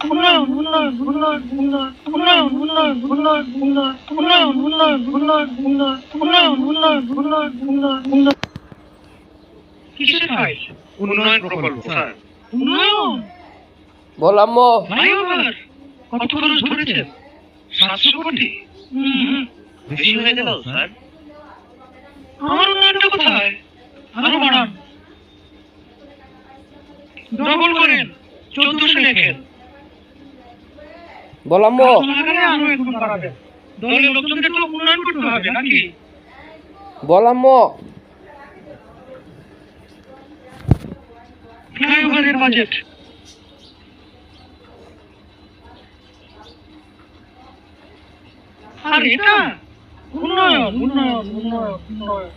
উন্নয়ন উন্নয়ন উন্নয়ন উন্নয়ন উন্নয়ন উন্নয়ন উন্নয়ন উন্নয়ন উন্নয়ন উন্নয়ন উন্নয়ন উন্নয়ন উন্নয়ন উন্নয়ন উন্নয়ন। কিসের ফাইল? উন্নয়ন প্রকল্প স্যার। উন্নয়ন বললাম ফ্লাইওভার কত খরচ ধরেছেন? 700 কোটি। বেশি হয়ে গেল স্যার। আমার উন্নয়নটা কোথায়? আরো বাড়ান, ডবল করেন, 1400 লেখেন। বললাম লাগালে আরো 1 গুণ বাড়াবেন। দলের লোকজনকে তো উন্নয়ন করতে হবে নাকি? বললাম ফ্লাইওভারের বাজেট আর এটা উন্নয়ন উন্নয়ন উন্নয়ন উন্নয়ন